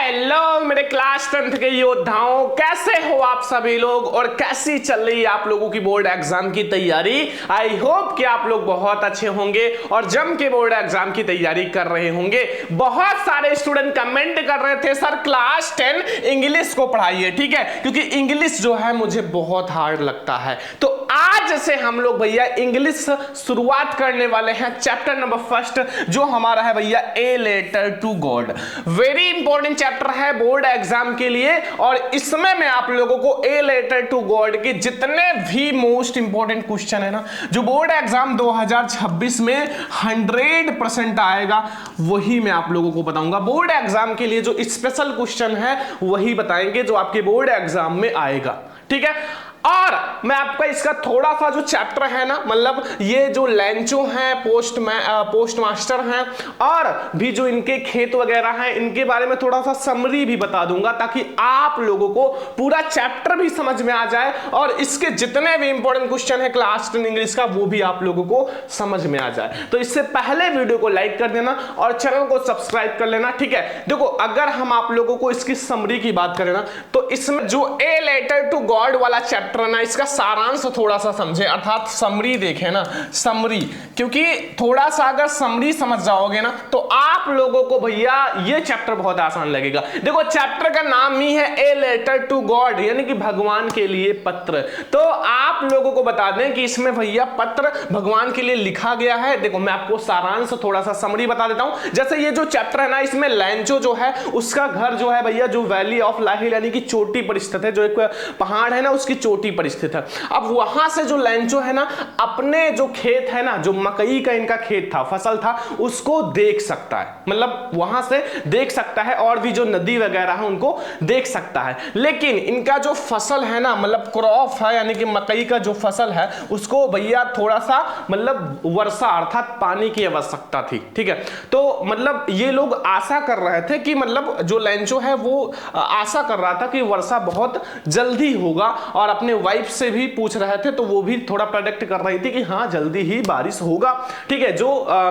Hello मेरे class 10th के योद्धाओं, कैसे हो आप सभी लोग और कैसी चल रही है आप लोगों की बोर्ड एग्जाम की तैयारी। आई होप कि आप लोग बहुत अच्छे होंगे और जम के बोर्ड एग्जाम की तैयारी कर रहे होंगे। बहुत सारे स्टूडेंट कमेंट कर रहे थे सर क्लास 10 इंग्लिश को पढ़ाइए, ठीक है, क्योंकि इंग्लिश जो है मुझे बहुत हार्ड लगता है। तो आज से हम लोग भैया इंग्लिश शुरुआत करने वाले हैं। चैप्टर नंबर फर्स्ट जो हमारा है भैया a letter to God, very important chapter है बोर्ड एग्जाम के लिए। और इसमें मैं आप लोगों को ए लेटर टू गॉड के जितने भी मोस्ट इंपॉर्टेंट क्वेश्चन है ना, जो बोर्ड एग्जाम 2026 में 100% आएगा, वही मैं आप लोगों को बताऊंगा। बोर्ड एग्जाम के लिए जो स्पेशल क्वेश्चन है वही बताएंगे जो आपके बोर्ड एग्जाम में आएगा, ठीक है। और मैं आपका इसका थोड़ा सा जो चैप्टर है ना, मतलब ये जो लेंचो हैं, पोस्ट मास्टर हैं और भी जो इनके खेत वगैरह हैं, इनके बारे में थोड़ा सा समरी भी बता दूंगा ताकि आप लोगों को पूरा चैप्टर भी समझ में आ जाए और इसके जितने भी इंपॉर्टेंट क्वेश्चन है क्लास 10 इंग्लिश का वो भी आप लोगों को समझ में आ जाए। तो इससे पहले वीडियो को लाइक कर देना और चैनल को सब्सक्राइब कर लेना, ठीक है। देखो, अगर हम आप लोगों को इसकी समरी की बात करें ना, तो इसमें जो ए लेटर टू गॉड वाला चैप्टर ना, इसका सारांश थोड़ा सा समझे, अर्थात समरी देखें ना, समरी, क्योंकि थोड़ा सा अगर समरी समझ जाओगे ना तो आप लोगों को भैया ये चैप्टर बहुत आसान लगेगा। देखो, चैप्टर का नाम ही है ए लेटर टू गॉड, यानी कि भगवान के लिए पत्र। तो आप लोगों को बता दें कि इसमें भैया पत्र भगवान के लिए लिखा गया है। देखो, मैं आपको सारांश थोड़ा सा समरी बता देता हूं। जैसे ये जो चैप्टर है ना, इसमें लेंचो जो है उसका घर जो है भैया जो वैली ऑफ लाहिल यानी कि चोटी पर स्थित है, जो एक पहाड़ है ना उसकी चोटी पर स्थित है। अब वहां से जो लेंचो है ना अपने जो खेत है ना, जो मकई का इनका खेत था, फसल था, उसको देख सकता है, मतलब वहां से देख सकता है और भी जो नदी वगैरह है उनको देख सकता है। लेकिन इनका जो फसल है ना, मतलब क्रॉप है यानी कि मकई का जो फसल है, उसको भैया थोड़ा सा मतलब वर्षा अर्थात पानी की आवश्यकता थी, ठीक है। तो मतलब ये लोग आशा कर रहे थे कि मतलब जो लेंचो है वो आशा कर रहा था कि वर्षा बहुत जल्दी होगा और अपने वाइफ से भी पूछ रहे थे तो वो भी थोड़ा प्रेडिक्ट कर रही थी कि हाँ जल्दी ही बारिश होगा, ठीक है। जो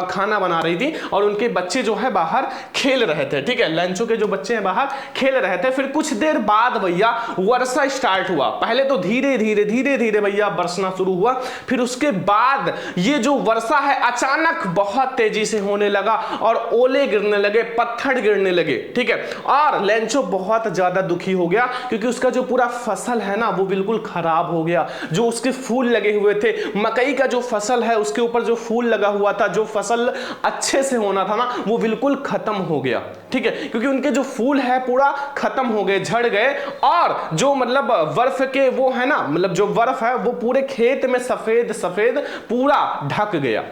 खाना बना रही थी और उनके बच्चे जो है बाहर खेल रहे थे, ठीक है, लेंचो के जो बच्चे हैं बाहर खेल रहे थे। फिर कुछ देर बाद भैया वर्षा स्टार्ट हुआ। पहले तो धीरे धीरे भैया बरसना शुरू हुआ, फिर उसके बाद ये जो वर्षा है अचानक बहुत तेजी से होने लगा और ओले गिरने लगे, पत्थर गिरने लगे, ठीक है। और लेंचो बहुत ज्यादा दुखी हो गया क्योंकि उसका जो पूरा फसल है ना वो बिल्कुल खराब हो गया। जो उसके फूल लगे हुए थे, मकई का जो फसल है उसके ऊपर जो फूल लगा हुआ था, जो फसल अच्छे से होना था ना, वो बिल्कुल खत्म हो गया, ठीक है, क्योंकि उनके जो फूल है पूरा खत्म हो गए, झड़ गए। और जो मतलब बर्फ के वो है ना, मतलब जो बर्फ है वो पूरे खेत में सफेद सफेद पूरा ढक गया।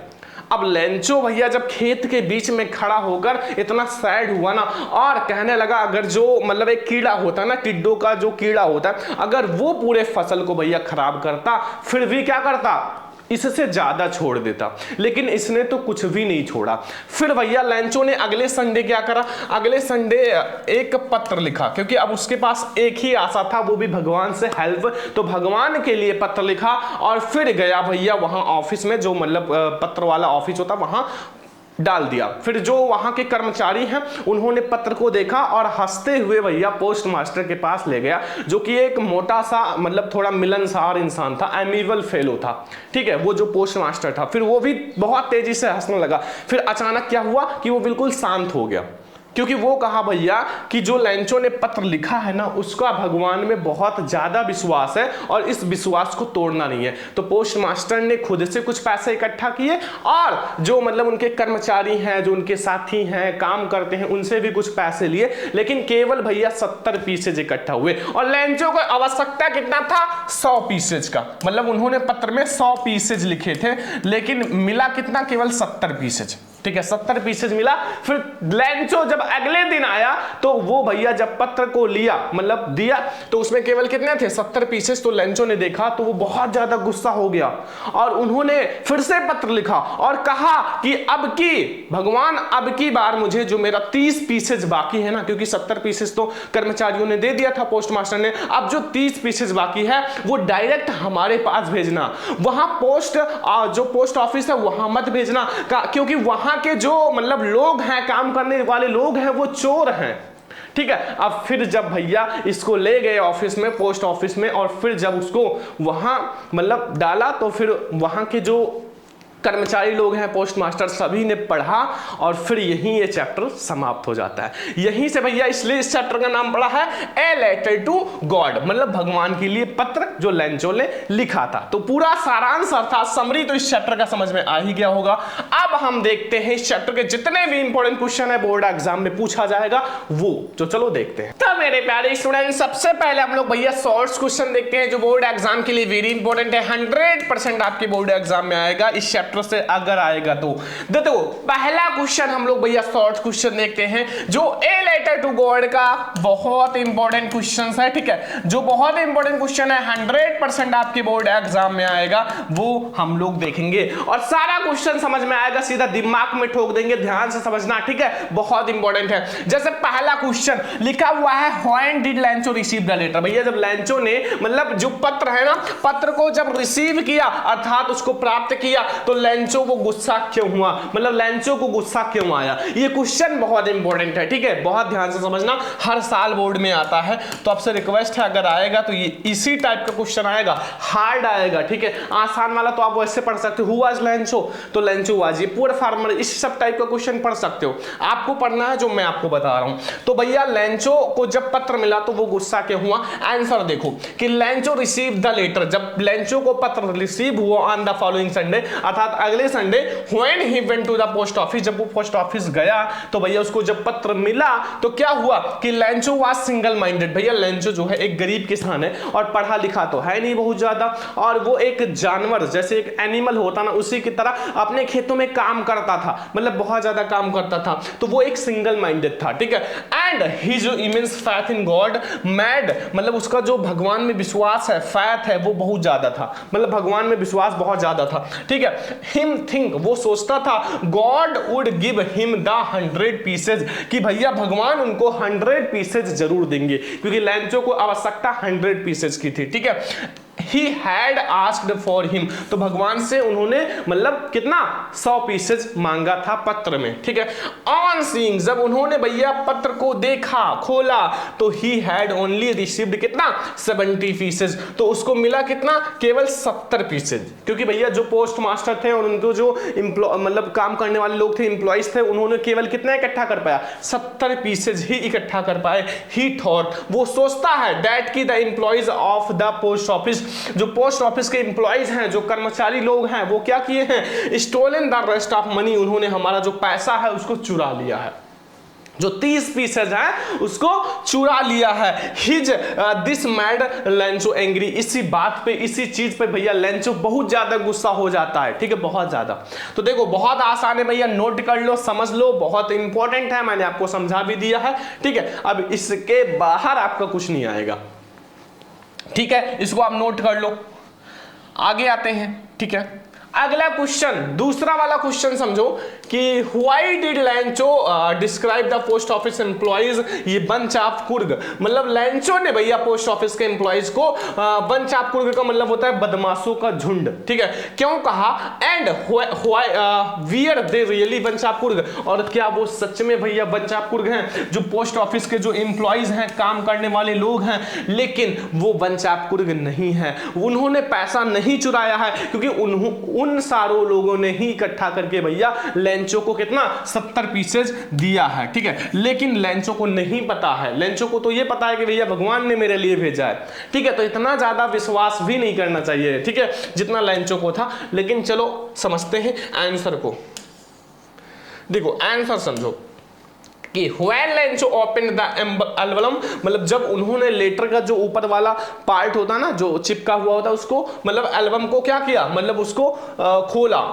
अब लेंचो भैया जब खेत के बीच में खड़ा होकर इतना सैड हुआ ना और कहने लगा, अगर जो मतलब एक कीड़ा होता है ना, टिड्डों का जो कीड़ा होता है, अगर वो पूरे फसल को भैया खराब करता फिर भी क्या करता, इससे ज्यादा छोड़ देता। लेकिन इसने तो कुछ भी नहीं छोड़ा। फिर भैया लेंचो ने अगले संडे क्या करा, अगले संडे एक पत्र लिखा, क्योंकि अब उसके पास एक ही आशा था, वो भी भगवान से हेल्प। तो भगवान के लिए पत्र लिखा और फिर गया भैया वहां ऑफिस में, जो मतलब पत्र वाला ऑफिस होता वहां डाल दिया। फिर जो वहां के कर्मचारी हैं उन्होंने पत्र को देखा और हंसते हुए भैया पोस्ट मास्टर के पास ले गया, जो कि एक मोटा सा मतलब थोड़ा मिलनसार इंसान था, एमिबल फेलो था, ठीक है, वो जो पोस्ट मास्टर था। फिर वो भी बहुत तेजी से हंसने लगा। फिर अचानक क्या हुआ कि वो बिल्कुल शांत हो गया, क्योंकि वो कहा भैया कि जो लेंचो ने पत्र लिखा है ना उसका भगवान में बहुत ज्यादा विश्वास है और इस विश्वास को तोड़ना नहीं है। तो पोस्ट मास्टर ने खुद से कुछ पैसे इकट्ठा किए और जो मतलब उनके कर्मचारी हैं, जो उनके साथी हैं, काम करते हैं, उनसे भी कुछ पैसे लिए। लेकिन केवल भैया 70 पीसेज इकट्ठा हुए और लेंचो को आवश्यकता कितना था, 100 पीसेज का। मतलब उन्होंने पत्र में 100 पीसेज लिखे थे लेकिन मिला कितना, केवल 70 पीसेज, ठीक है, 70 पीसेज मिला। फिर लेंचो जब अगले दिन आया तो वो भैया जब पत्र को लिया मतलब दिया तो उसमें केवल कितने थे, 70 पीसेज। तो लेंचो ने देखा तो वो बहुत ज्यादा गुस्सा हो गया और उन्होंने फिर से पत्र लिखा और कहा कि अब की भगवान, अब की बार मुझे जो मेरा 30 पीसेज बाकी है ना, क्योंकि 70 पीसेज तो कर्मचारियों ने दे दिया था पोस्ट मास्टर ने, अब जो 30 पीसेज बाकी है वो डायरेक्ट हमारे पास भेजना। वहां जो पोस्ट ऑफिस है वहां मत भेजना, क्योंकि वहां के जो मतलब लोग हैं, काम करने वाले लोग हैं, वो चोर हैं। ठीक है। अब फिर जब भैया इसको ले गए ऑफिस में, पोस्ट ऑफिस में, और फिर जब उसको वहां मतलब डाला तो फिर वहां के जो कर्मचारी लोग हैं, पोस्ट मास्टर, सभी ने पढ़ा और फिर यहीं ये चैप्टर समाप्त हो जाता है। यहीं से भैया इसलिए इस चैप्टर का नाम पड़ा है ए लेटर टू गॉड, मतलब भगवान के लिए पत्र जो लेंचो ने लिखा था। तो पूरा सारांश अर्थात समरी तो इस चैप्टर का समझ में आ ही गया होगा। अब हम देखते हैं इस चैप्टर के जितने भी इंपॉर्टेंट क्वेश्चन है बोर्ड एग्जाम में पूछा जाएगा वो, तो चलो देखते हैं। तो मेरे प्यारे स्टूडेंट, सबसे पहले हम लोग भैया शॉर्ट्स क्वेश्चन देखते हैं जो बोर्ड एग्जाम के लिए वेरी इंपॉर्टेंट है। 100% आपके बोर्ड एग्जाम में आएगा इस चैप्टर से अगर आएगा तो। देखो पहला क्वेश्चन हम लोग भैया शॉर्ट क्वेश्चन देखते हैं जो ए लेटर टू गॉड का बहुत इंपॉर्टेंट क्वेश्चन है, ठीक है, जो बहुत इंपॉर्टेंट क्वेश्चन है, 100% आपके बोर्ड एग्जाम में आएगा, वो हम लोग देखेंगे और सारा क्वेश्चन समझ में आएगा, सीधा दिमाग में ठोक देंगे, ध्यान से समझना, ठीक है, बहुत इंपॉर्टेंट है। जैसे पहला क्वेश्चन लिखा हुआ है when did Lencho receive the letter. भैया जब लेंचो ने मतलब जो पत्र है ना, पत्र को जब रिसीव किया अर्थात उसको प्राप्त किया तो लेंचो को गुस्सा क्यों हुआ, मतलब लेंचो को गुस्सा क्यों आया, ये क्वेश्चन बहुत इंपॉर्टेंट है, ठीक है, बहुत ध्यान से समझना, हर साल बोर्ड में आता है। तो आपसे रिक्वेस्ट है अगर आएगा तो ये इसी टाइप का क्वेश्चन आएगा, हार्ड आएगा, ठीक है, आसान वाला तो आप वैसे पढ़ सकते हो, हु वाज लेंचो तो लेंचो वाज, ये पूरा फार्मर, इस सब टाइप का क्वेश्चन पढ़ सकते हो, आपको पढ़ना है जो मैं आपको बता रहा हूं। तो भैया लेंचो को जब पत्र मिला तो वो गुस्सा क्यों हुआ, आंसर देखो कि लेंचो रिसीव द लेटर, जब लेंचो को पत्र रिसीव हुआ ऑन द फॉलोइंग संडे अर्थात अगले Sunday, when he went to the post office, जब वो पोस्ट ऑफिस गया तो भैया उसको जब पत्र मिला तो क्या हुआ कि लेंचो वाज सिंगल माइंडेड। भैया लेंचो जो है एक गरीब किसान है और पढ़ा लिखा तो है नहीं बहुत ज्यादा, और वो एक जानवर जैसे एक एनिमल होता ना उसी की तरह अपने खेतों में काम करता था, मतलब बहुत ज्यादा काम करता था, तो वो एक सिंगल माइंडेड था, ठीक है। एंड ही जो immense faith in God mad, मतलब उसका जो भगवान में विश्वास है, फैथ है, वो बहुत ज्यादा था, मतलब भगवान में विश्वास बहुत ज्यादा था, ठीक है। हिम थिंक, वो सोचता था God would give him the 100 pieces, कि भैया भगवान उनको 100 पीसेज जरूर देंगे, क्योंकि लेंचो को आवश्यकता 100 पीसेज की थी, ठीक है। He had asked for him, तो भगवान से उन्होंने मतलब कितना 100 पीसेज मांगा था पत्र में, ठीक है। On seeing, जब उन्होंने भैया पत्र को देखा, खोला, तो he had only received कितना 70 पीसेज, तो उसको मिला कितना, केवल 70 पीसेज, क्योंकि भैया जो पोस्ट मास्टर थे और उनको जो मतलब काम करने वाले लोग थे, इंप्लॉइज थे, उन्होंने केवल कितना इकट्ठा कर पाया, 70 पीसेज ही इकट्ठा कर पाए। He thought, वो सोचता है that की the employees of the post office, जो पोस्ट ऑफिस के इंप्लॉइज हैं, जो कर्मचारी लोग हैं, वो क्या किए हैं, stolen the rest of money, उन्होंने हमारा जो पैसा है उसको चुरा लिया है, जो 30 पीसेज है उसको चुरा लिया है। His this mad Lencho angry, इसी बात पे, इसी चीज पे भैया लेंचो बहुत ज्यादा गुस्सा हो जाता है, ठीक है, बहुत ज्यादा। तो देखो बहुत आसान है भैया, नोट कर लो, समझ लो, बहुत इंपॉर्टेंट है, मैंने आपको समझा भी दिया है, ठीक है। अब इसके बाहर आपका कुछ नहीं आएगा, ठीक है, इसको आप नोट कर लो। आगे आते हैं, ठीक है, अगला क्वेश्चन, दूसरा वाला क्वेश्चन समझो कि why did Lencho describe the post office employees, ये बंच ऑफ कुर्ग, मतलब लेंचो ने भैया पोस्ट ऑफिस के एम्प्लॉइज को बंच ऑफ कुर्ग का मतलब होता है बदमाशों का झुंड, ठीक है, क्यों कहा, and wear they really bunch of Coorg, और क्या वो सच में भैया बंच ऑफ कुर्ग हैं, जो पोस्ट ऑफिस के जो एम्प्लॉइज हैं, काम करने वाले लोग हैं, लेकिन वो बंच ऑफ कुर्ग नहीं है, उन्होंने पैसा नहीं चुराया है, क्योंकि उन सारों लोगों ने ही इकट्ठा करके भैया लेंचो को कितना 70 पीसेज दिया है, ठीक है। लेकिन लेंचो को नहीं पता है, लेंचो को तो ये पता है कि भैया भगवान ने मेरे लिए भेजा है, ठीक है, तो इतना ज्यादा विश्वास भी नहीं करना चाहिए, ठीक है, जितना लेंचो को था। लेकिन चलो समझते हैं आंसर को, देखो आंसर समझो कि when Lencho opened the album, मतलब जब उन्होंने लेटर का जो ऊपर वाला पार्ट होता है ना, जो चिपका हुआ होता है, उसको मतलब एल्बम को क्या किया, मतलब उसको खोला,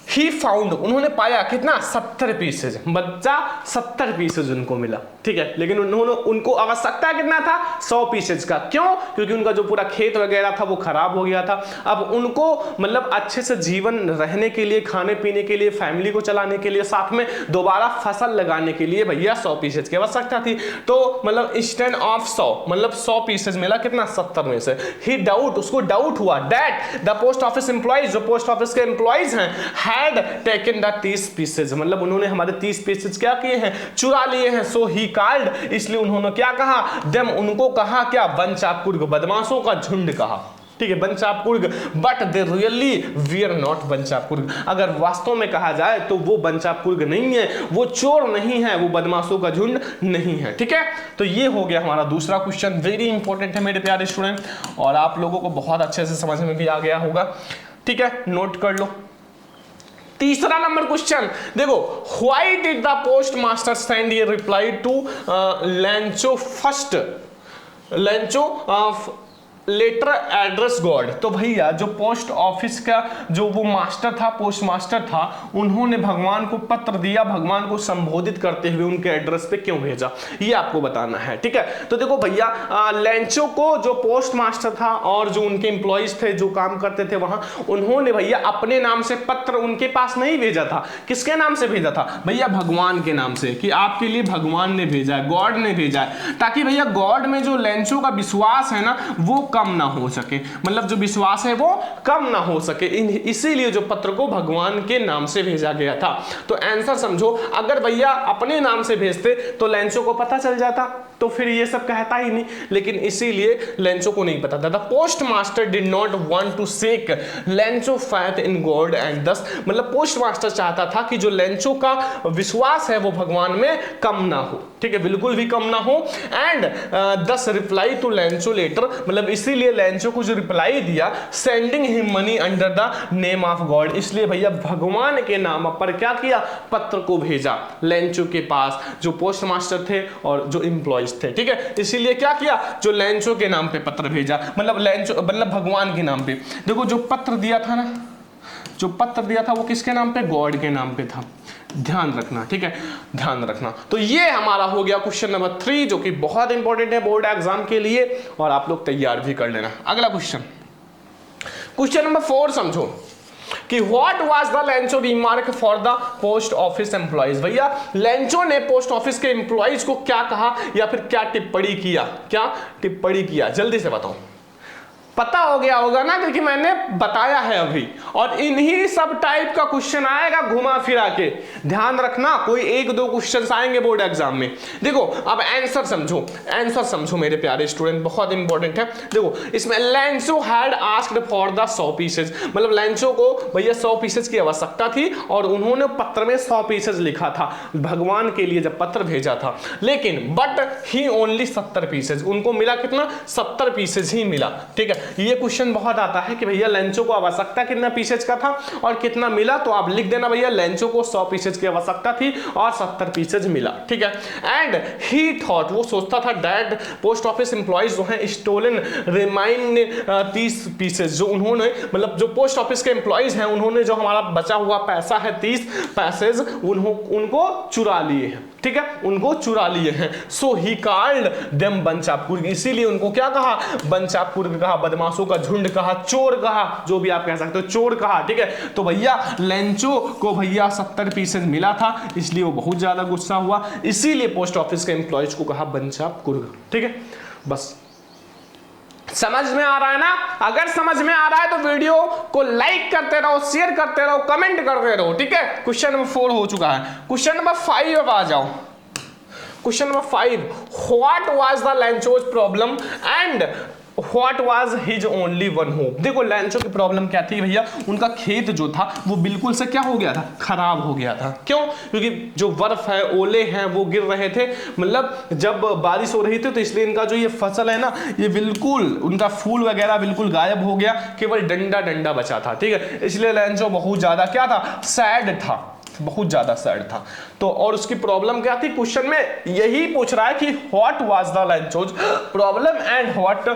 ही फाउंड, उन्होंने पाया कितना 70 पीसेज, बच्चा 70 पीसेज उनको मिला, ठीक है, लेकिन उनको आवश्यकता कितना था 100 पीसेज का, क्यों, क्योंकि उनका जो पूरा खेत वगैरह था वो खराब हो गया था। अब उनको मतलब अच्छे से जीवन रहने के लिए, खाने पीने के लिए, फैमिली को चलाने के लिए, साथ में दोबारा फसल लगाने के लिए भैया 100 पीसेज की आवश्यकता थी, तो मतलब इंस्टेड ऑफ 100 मतलब 100 पीसेज मिला कितना 70 में से। ही डाउट, उसको डाउट हुआ that the post office employees, जो पोस्ट ऑफिस के एम्प्लॉइज हैं, हैड टेकन द 30 पीसेज, मतलब उन्होंने हमारे 30 पीसेज क्या किए हैं, चुरा लिए हैं। सो ही कॉल्ड, इसलिए उन्होंने क्या कहा, देम उनको कहा क्या, बंच ऑफ कुर्ग, बदमाशों का झुंड कहा, ठीक है, bunch of Coorg, but they really Veer not bunch of Coorg, अगर वास्तव में कहा जाए तो वो बंच ऑफ कुर्ग नहीं है, वो चोर नहीं है, वो बदमाशों का झुंड नहीं है। ठीक है, तो ये हो गया हमारा दूसरा क्वेश्चन, वेरी इंपॉर्टेंट है मेरे प्यारे स्टूडेंट, और आप लोगों को बहुत अच्छे से समझ में भी आ गया होगा। ठीक है, नोट कर लो। तीसरा नंबर क्वेश्चन देखो, why did the post master send a reply to Lencho first, Lencho letter address God, तो भैया जो पोस्ट ऑफिस का जो वो मास्टर था, पोस्ट मास्टर था, उन्होंने भगवान को पत्र दिया, भगवान को संबोधित करते हुए उनके एड्रेस पे क्यों भेजा, ये आपको बताना है। ठीक है, तो देखो भैया लेंचो को जो पोस्ट मास्टर था और जो उनके एम्प्लॉइज थे जो काम करते थे वहां, उन्होंने भैया अपने नाम से पत्र उनके पास नहीं भेजा था, किसके नाम से भेजा था भैया, भगवान के नाम से, कि आपके लिए भगवान ने भेजा है, गॉड ने भेजा है, ताकि भैया गॉड में जो लेंचो का विश्वास है ना वो कम ना हो सके, मतलब जो विश्वास है वो कम ना हो सके, इसीलिए जो पत्र को भगवान के नाम से भेजा गया था। तो आंसर समझो, अगर भैया अपने नाम से भेजते तो लेंचो को पता चल जाता, तो फिर ये सब कहता ही नहीं, लेकिन इसीलिए लेंचो को नहीं पता था। The post master did not want to shake Lencho faith in God and thus, मतलब पोस्ट मास्टर चाहता था कि जो लेंचो का विश्वास है वो भगवान में कम ना हो, ठीक है, बिल्कुल भी कम ना हो। एंड दस रिप्लाई टू लेंचो लेटर, मतलब इसीलिए लेंचो को जो रिप्लाई दिया, sending him money under the name of God, इसलिए भैया भगवान के नाम पर क्या किया, पत्र को भेजा लेंचो के पास, जो पोस्ट मास्टर थे और जो एम्प्लॉइज थे। ठीक है, इसीलिए क्या किया, जो लेंचो के नाम पे पत्र भेजा, मतलब लेंचो मतलब भगवान के नाम पे। देखो जो पत्र दिया था ना, जो पत्र दिया था वो किसके नाम पे, गॉड के नाम पे था, ध्यान रखना। ठीक है, ध्यान रखना। तो ये हमारा हो गया क्वेश्चन नंबर 3, जो कि बहुत इंपॉर्टेंट है बोर्ड एग्जाम के लिए, और आप लोग तैयार भी कर लेना। अगला क्वेश्चन, क्वेश्चन नंबर 4 समझो कि what was the Lencho remark for the post office employees, भैया लेंचो ने पोस्ट ऑफिस के एम्प्लॉइज को क्या कहा या फिर क्या टिप्पणी किया, क्या टिप्पणी किया, जल्दी से बताओ। पता हो गया होगा ना, क्योंकि मैंने बताया है अभी, और इन्हीं सब टाइप का क्वेश्चन आएगा घुमा फिरा के, ध्यान रखना, कोई एक दो क्वेश्चन आएंगे बोर्ड एग्जाम में। देखो अब आंसर समझो, आंसर समझो मेरे प्यारे स्टूडेंट, बहुत इंपॉर्टेंट है। देखो इसमें Lencho had asked for the 100 pieces, मतलब लेंचो को भैया 100 पीसेज की आवश्यकता थी और उन्होंने पत्र में 100 पीसेज लिखा था भगवान के लिए जब पत्र भेजा था, लेकिन बट ही ओनली 70 पीसेज, उनको मिला कितना, 70 पीसेज ही मिला। ठीक है, ये क्वेश्चन बहुत आता है कि भैया लेंचो को आवश्यकता कितना पीसेज का था और कितना मिला, तो आप लिख देना भैया लेंचो को 100 पीसेज की आवश्यकता थी और 70 पीसेज मिला। ठीक है, एंड ही थॉट, वो सोचता था दैट पोस्ट ऑफिस एम्प्लॉइज जो हैं स्टोलन रिमाइन 30 पीसेज, जो उन्होंने मतलब जो पोस्ट ऑफिस के एम्प्लॉइज हैं उन्होंने जो हमारा बचा हुआ पैसा है 30 पैसेज उनको चुरा लिए हैं। ठीक है, उनको चुरा लिए हैं। So he called them bunch of crooks, इसीलिए उनको क्या कहा, बंच ऑफ कुर्ग कहा, बदमाशों का झुंड कहा, चोर कहा, जो भी आप कह सकते हो, चोर कहा। ठीक है, तो भैया लेंचो को भैया 70 पीसेज मिला था, इसलिए वो बहुत ज्यादा गुस्सा हुआ, इसीलिए पोस्ट ऑफिस के एम्प्लॉइज को कहा बंच ऑफ कुर्ग। ठीक है, बस समझ में आ रहा है ना? अगर समझ में आ रहा है तो वीडियो को लाइक करते रहो, शेयर करते रहो, कमेंट करते रहो। ठीक है, क्वेश्चन नंबर 4 हो चुका है। क्वेश्चन नंबर 5 अब आ जाओ। Question number 5, what was the Lencho's problem and what was his only one hope. देखो लेंचो की प्रॉब्लम क्या थी भैया, उनका खेत जो था वो बिल्कुल से क्या हो गया था, खराब हो गया था। क्यों? क्योंकि जो बर्फ है, ओले हैं, वो गिर रहे थे, मतलब जब बारिश हो रही थी, तो इसलिए इनका जो ये फसल है ना, ये बिल्कुल उनका फूल वगैरह बिल्कुल गायब हो गया, केवल डंडा डंडा बचा था। ठीक है, इसलिए लेंचो बहुत ज्यादा क्या था, सैड था, बहुत ज्यादा सैड था। तो और उसकी प्रॉब्लम क्या थी, क्वेश्चन में यही पूछ रहा है कि what was the Lencho's problem and what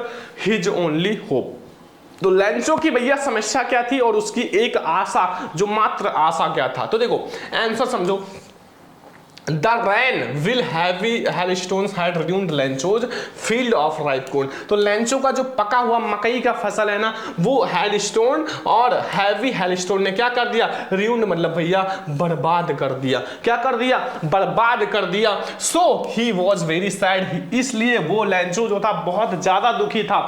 his only hope. तो लेंचो की भैया समस्या क्या थी और उसकी एक आशा, जो मात्र आशा क्या था। तो देखो आंसर समझो, The rain will heavy hailstones had ruined Lencho's field of ripe corn। तो लेंचो का जो पका हुआ मकई का फसल है ना, वो हेलस्टोन और हैवी हेलस्टोन ने क्या कर दिया, ruined मतलब भैया बर्बाद कर दिया। क्या कर दिया, बर्बाद कर दिया। So he was very sad, इसलिए वो लेंचो जो था बहुत ज्यादा दुखी था,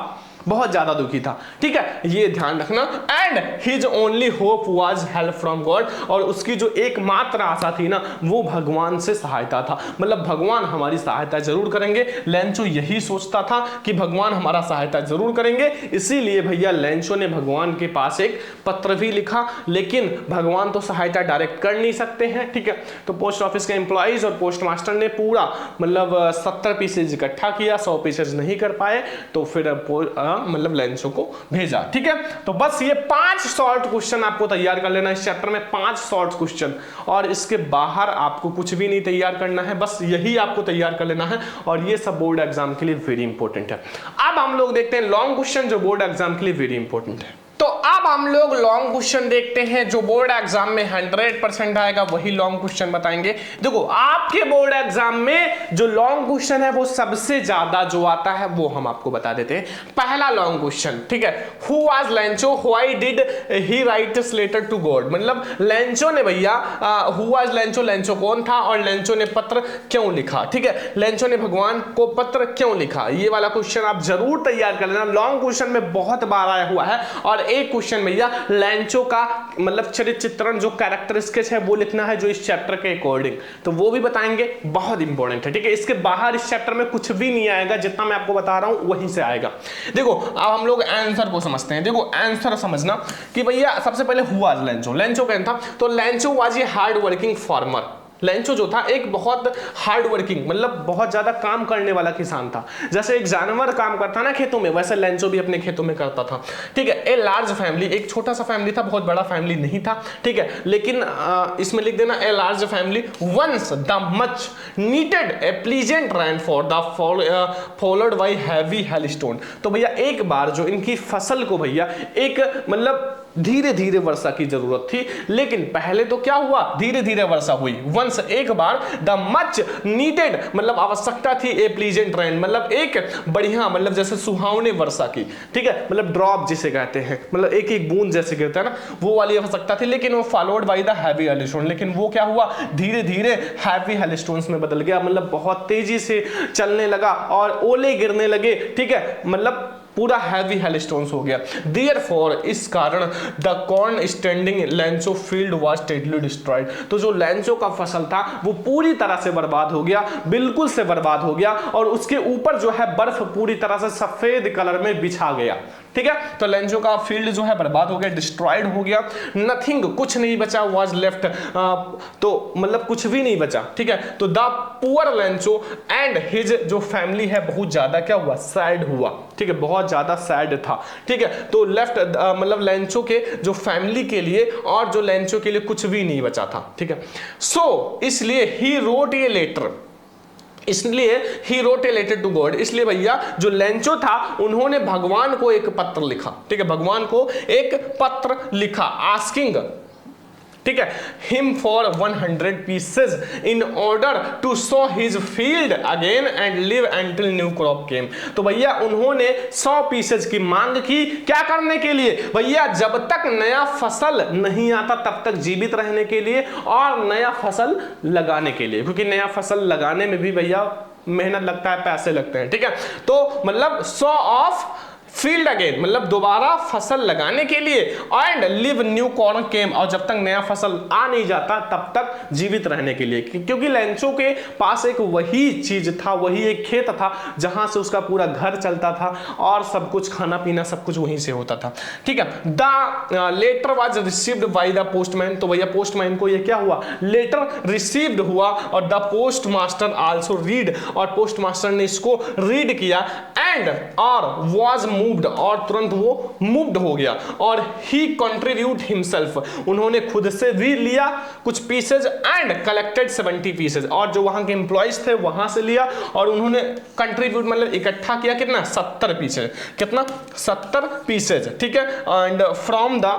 बहुत ज्यादा दुखी था, ठीक है, ये ध्यान रखना। And his only hope was help from God, और उसकी जो एकमात्र आशा थी ना वो भगवान से सहायता था, मतलब भगवान हमारी सहायता जरूर करेंगे। लेंचो यही सोचता था कि भगवान हमारा सहायता जरूर करेंगे, इसीलिए भैया लेंचो ने भगवान के पास एक पत्र भी लिखा, लेकिन भगवान तो सहायता डायरेक्ट कर नहीं सकते हैं, ठीक है। तो पोस्ट ऑफिस के एम्प्लॉइज और पोस्ट मास्टर ने पूरा मतलब 70 पीसेज इकट्ठा किया, 100 पीसेज नहीं कर पाए, तो फिर मतलब लेंचो को भेजा, ठीक है। तो बस ये 5 शॉर्ट क्वेश्चन आपको तैयार कर लेना इस चैप्टर में, 5 शॉर्ट क्वेश्चन, और इसके बाहर आपको कुछ भी नहीं तैयार करना है, बस यही आपको तैयार कर लेना है, और ये सब बोर्ड एग्जाम के लिए वेरी इंपॉर्टेंट है। अब हम लोग देखते हैं लॉन्ग क्वेश्चन जो बोर्ड एग्जाम के लिए वेरी इंपॉर्टेंट है। तो अब हम लोग लॉन्ग क्वेश्चन देखते हैं जो बोर्ड एग्जाम में 100% आएगा, वही लॉन्ग क्वेश्चन बताएंगे। देखो आपके बोर्ड एग्जाम में जो लॉन्ग क्वेश्चन है वो सबसे ज्यादा जो आता है वो हम आपको बता देते हैं। पहला लॉन्ग क्वेश्चन, ठीक है, who was Lencho, why did he write this letter to God, मतलब लेंचो ने भैया हु वाज लेंचो, लेंचो कौन था और लेंचो ने पत्र क्यों लिखा, ठीक है, लेंचो ने भगवान को पत्र क्यों लिखा, ये वाला क्वेश्चन आप जरूर तैयार कर लेना, लॉन्ग क्वेश्चन में बहुत बार आया हुआ है। और एक क्वेश्चन भैया लेंचो का मतलब चरित्र चित्रण जो कैरेक्टर स्केच है वो लिखना है जो इस चैप्टर के अकॉर्डिंग, तो वो भी बताएंगे, बहुत इंपॉर्टेंट है, ठीक है। इसके बाहर इस चैप्टर में कुछ भी नहीं आएगा, जितना मैं आपको बता रहा हूं वहीं से आएगा। देखो अब हम लोग आंसर को समझते हैं। देखो आंसर समझना कि भैया सबसे पहले हुआ लेंचो, लेंचो कौन था, तो Lencho was a hard working farmer. Lencho जो था एक बहुत हार्ड वर्किंग मतलब बहुत ज्यादा काम करने वाला किसान था, जैसे एक जानवर काम करता ना खेतों में, वैसे लेंचो भी अपने खेतों में करता था, ठीक है। ए लार्ज फैमिली, एक छोटा सा फैमिली था, बहुत बड़ा फैमिली नहीं था, ठीक है, लेकिन इसमें लिख देना a large family once the much needed a pleasant rain for the followed by heavy hailstone. तो भैया एक बार जो इनकी फसल को भैया एक मतलब धीरे धीरे वर्षा की जरूरत थी, लेकिन पहले तो क्या हुआ, धीरे धीरे वर्षा हुई, वंस एक बार, द मच नीडेड मतलब आवश्यकता थी, ए प्लीजेंट रेन मतलब एक बढ़िया मतलब जैसे सुहावने वर्षा की, ठीक है, मतलब ड्रॉप जिसे कहते हैं, मतलब एक एक बूंद जैसे कहते हैं ना, वो वाली आवश्यकता थी, लेकिन वो followed by the heavy hailstone, लेकिन वो क्या हुआ, धीरे धीरे हैवी हेलस्टोन्स में बदल गया, मतलब बहुत तेजी से चलने लगा और ओले गिरने लगे, ठीक है, मतलब पूरा हैवी हेलस्टोन्स हो गया। देयरफॉर इस कारण the corn standing Lencho field was totally destroyed, तो जो लेंचो का फसल था वो पूरी तरह से बर्बाद हो गया, बिल्कुल से बर्बाद हो गया, और उसके ऊपर जो है बर्फ पूरी तरह से सफेद कलर में बिछा गया, ठीक है। तो लेंचो का फील्ड जो है बर्बाद हो गया, डिस्ट्रॉयड हो गया, नथिंग कुछ नहीं बचा, वाज लेफ्ट तो मतलब कुछ भी नहीं बचा, ठीक है। तो the poor Lencho and his जो फैमिली है बहुत ज्यादा क्या हुआ, सैड हुआ, ठीक है, बहुत ज्यादा सैड था, ठीक है। तो लेफ्ट मतलब लेंचो के जो फैमिली के लिए और जो लेंचो के लिए कुछ भी नहीं बचा था, ठीक है। सो इसलिए ही रोट ए लेटर, इसलिए he wrote a letter to God, इसलिए भैया जो लेंचो था उन्होंने भगवान को एक पत्र लिखा, ठीक है, भगवान को एक पत्र लिखा आस्किंग, ठीक है, him for 100 pieces in order to sow his field again and live until new crop came. तो भैया उन्होंने 100 पीसेज की मांग की, क्या करने के लिए भैया, जब तक नया फसल नहीं आता तब तक जीवित रहने के लिए और नया फसल लगाने के लिए, क्योंकि नया फसल लगाने में भी भैया मेहनत लगता है, पैसे लगते हैं, ठीक है। तो मतलब 100 ऑफ फील्ड अगेन मतलब दोबारा फसल लगाने के लिए, एंड लिव न्यू कॉर्न केम, और जब तक नया फसल आ नहीं जाता तब तक जीवित रहने के लिए, क्योंकि लेंचो के पास एक वही चीज था, वही एक खेत था जहां से उसका पूरा घर चलता था और सब कुछ खाना पीना सब कुछ वहीं से होता था, ठीक है। The letter was received by the postman, तो भैया पोस्टमैन को ये क्या हुआ, लेटर रिसीव्ड हुआ, और the post master also read, और पोस्ट मास्टर ने इसको रीड किया, एंड और वाज मूव्ड, और तुरंत वो मूव्ड हो गया, और ही कंट्रीब्यूट हिमसेल्फ, उन्होंने खुद से भी लिया कुछ पीसेज एंड कलेक्टेड 70 पीसेज, और जो वहां के एम्प्लॉइज थे वहां से लिया और उन्होंने कंट्रीब्यूट मतलब इकट्ठा किया कितना, 70 पीसेज, कितना 70 पीसेज, ठीक है। एंड फ्रॉम द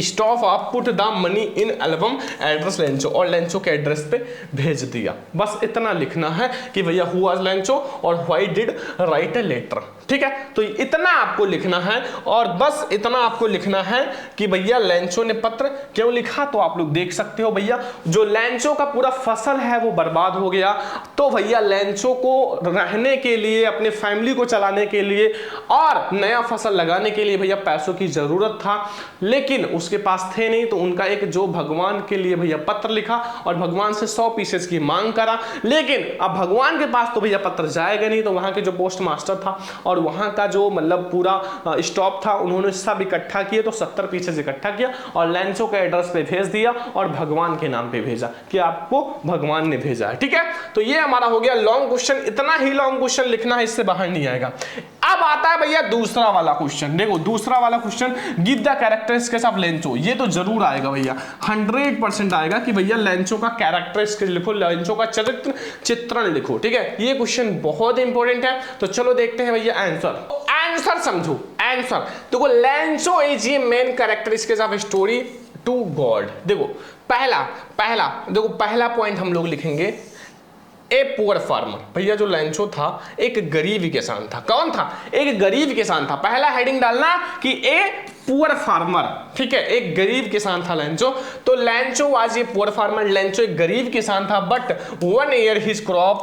स्टॉप आप put the money in album address Lencho, और लेंचो के एड्रेस पे भेज दिया। बस इतना लिखना है कि भैया हु वाज लेंचो और why did write a letter. ठीक है, तो इतना आपको लिखना है, और बस इतना आपको लिखना है कि भैया लेंचो ने पत्र क्यों लिखा। तो आप लोग देख सकते हो भैया, जो लेंचो का पूरा फसल है वो बर्बाद हो गया, तो भैया लेंचो को रहने के लिए, अपने फैमिली को चलाने के लिए और नया फसल लगाने के लिए भैया पैसों की जरूरत था, लेकिन उसके पास थे नहीं। तो उनका एक जो भगवान के लिए भैया पत्र लिखा और भगवान से 100 पीसेस की मांग करा, लेकिन अब भगवान के पास तो भैया पत्र जाएगा नहीं। तो वहां के जो पोस्ट मास्टर था और वहां का जो मतलब पूरा स्टॉप था, उन्होंने सब इकट्ठा किए, तो 70 पीसेस इकट्ठा किया और लेंचो के एड्रेस पे भेज दिया और भगवान के नाम पे भेजा कि आपको भगवान ने भेजा है। ठीक है, तो ये हमारा हो गया लॉन्ग क्वेश्चन। इतना ही लॉन्ग क्वेश्चन लिखना है, इससे बाहर नहीं आएगा। अब आता है भैया दूसरा वाला क्वेश्चन। देखो दूसरा वाला question, give the characteristics of Lencho. ये तो जरूर आएगा भैया, 100% आएगा कि भैया लेंचो का कैरेक्टरिस्टिक्स लिखो, लेंचो का चित्रण लिखो। ठीक है, ये क्वेश्चन बहुत इंपॉर्टेंट है। तो चलो देखते हैं भैया आंसर समझो। आंसर देखो, Lencho is a main characteristics of story to God. देखो पहला पॉइंट हम लोग लिखेंगे ए पुअर फार्मर। भैया जो लेंचो था एक गरीब किसान था। कौन था? एक गरीब किसान था। पहला हेडिंग डालना कि ए पुअर फार्मर। ठीक है, एक गरीब किसान था लेंचो। तो Lencho was a poor farmer, Lencho एक गरीब किसान था। But 1 year his crop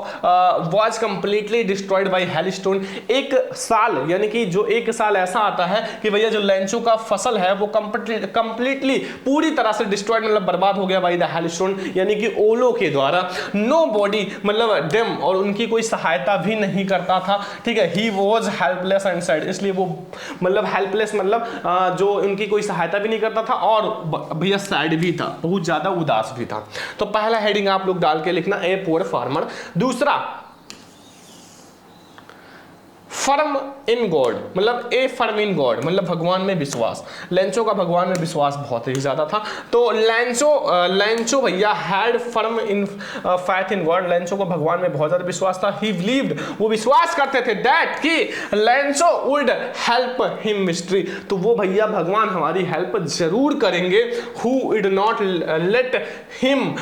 was completely destroyed by hailstone. एक साल, यानी कि जो एक साल ऐसा आता है कि भैया जो लेंचो का फसल है वो कंप्लीटली पूरी तरह से डिस्ट्रॉयड, मतलब बर्बाद हो गया बाय द हेलस्टोन, यानी कि ओलो के द्वारा। नो बॉडी, मतलब डेम, और उनकी कोई सहायता भी नहीं करता था। ठीक है, he was helpless and sad, इसलिए वो मतलब हेल्पलेस मतलब जो उनकी कोई सहायता भी नहीं करता था, और भैया सैड भी था, बहुत ज्यादा उदास भी था। तो पहला हेडिंग आप लोग डाल के लिखना ए पुअर फार्मर। दूसरा फर्म इन गॉड, मतलब ए फर्म इन गॉड, मतलब भगवान में विश्वास। लेंचो का भगवान में विश्वास बहुत ही ज्यादा था। तो लेंचो भैया had firm in faith in God, Lencho को भगवान में बहुत ज्यादा विश्वास था। ही बिलीव्ड, वो विश्वास करते थे दैट कि Lencho would help him mystery, तो वो भैया भगवान हमारी हेल्प जरूर करेंगे। Who would not let him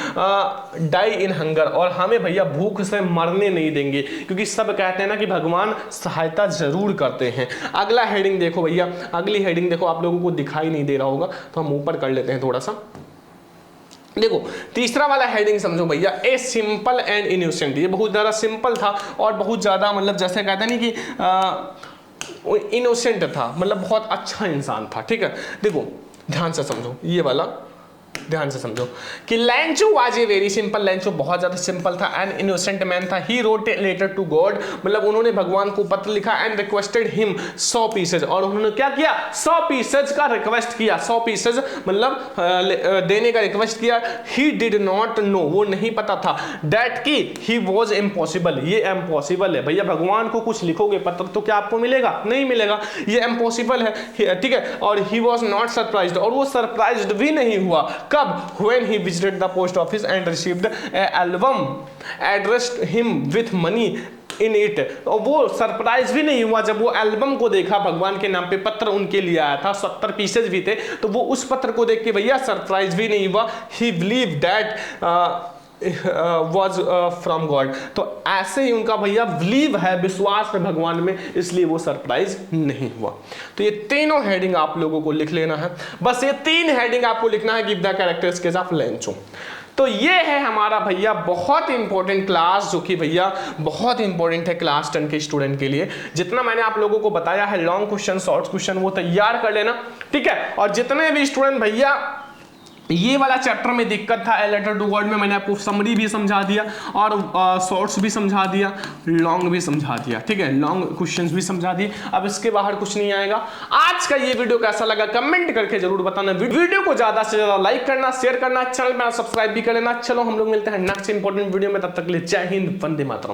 die in hunger, और हमें भैया भूख से मरने नहीं देंगे, क्योंकि सब कहते हैं ना कि भगवान सहायता जरूर करते हैं। अगला हेडिंग देखो भैया, अगली हेडिंग देखो, आप लोगों को दिखाई नहीं दे रहा होगा तो हम ऊपर कर लेते हैं थोड़ा सा। देखो तीसरा वाला हेडिंग समझो भैया, ए सिंपल एंड इनोसेंट। ये बहुत ज्यादा सिंपल था और बहुत ज्यादा मतलब जैसे कहते हैं ना कि इनोसेंट था, मतलब बहुत अच्छा इंसान था। ठीक है, देखो ध्यान से समझो, ये वाला ध्यान से समझो कि Lencho was a very simple, Lencho बहुत ज्यादा सिंपल था एंड इनोसेंट मैन था। He wrote a letter to God, मतलब उन्होंने भगवान को पत्र लिखा एंड रिक्वेस्टेड हिम 100 पीसेज, और उन्होंने क्या किया 100 पीसेज का रिक्वेस्ट किया। 100 पीसेज मतलब देने का रिक्वेस्ट किया। ही डिड नॉट नो, वो नहीं पता था दैट कि ही वॉज इम्पॉसिबल, ये इम्पॉसिबल है। भैया भगवान को कुछ लिखोगे पत्र तो क्या आपको मिलेगा? नहीं मिलेगा, ये इम्पॉसिबल है। ठीक है, और ही वॉज नॉट सरप्राइज्ड, और वो सरप्राइज्ड भी नहीं हुआ। कब? When he visited the post office and received an album addressed him with money in it, और वो सरप्राइज भी नहीं हुआ जब वो एल्बम को देखा, भगवान के नाम पे पत्र उनके लिए आया था, 70 पीसेज भी थे, तो वो उस पत्र को देख के भैया सरप्राइज भी नहीं हुआ। He believed that was from God, तो ऐसे ही उनका भैया बिलीव है, विश्वास है भगवान में, इसलिए वो सरप्राइज नहीं हुआ। तो ये तीनों हेडिंग आप लोगों को लिख लेना है, बस ये 3 हेडिंग आपको लिखना है, give the characteristics of Lencho. तो ये है हमारा भैया बहुत इंपॉर्टेंट क्लास, जो कि भैया बहुत इंपॉर्टेंट है क्लास 10 के स्टूडेंट के लिए। जितना मैंने आप लोगों को बताया है लॉन्ग क्वेश्चन, शॉर्ट क्वेश्चन, वो तैयार कर लेना। ठीक है, और जितने भी स्टूडेंट भैया ये वाला चैप्टर में दिक्कत था, ए लेटर टू गॉड में, मैंने आपको समरी भी समझा दिया और शॉर्ट्स भी समझा दिया, लॉन्ग भी समझा दिया। ठीक है, लॉन्ग क्वेश्चंस भी समझा दिए, अब इसके बाहर कुछ नहीं आएगा। आज का ये वीडियो कैसा लगा कमेंट करके जरूर बताना। वीडियो को ज्यादा से ज्यादा लाइक करना, शेयर करना, चैनल पर सब्सक्राइब भी कर लेना। चलो हम लोग मिलते हैं नेक्स्ट इंपॉर्टेंट वीडियो में, तब तक के लिए जय हिंद, वंदे मातरम।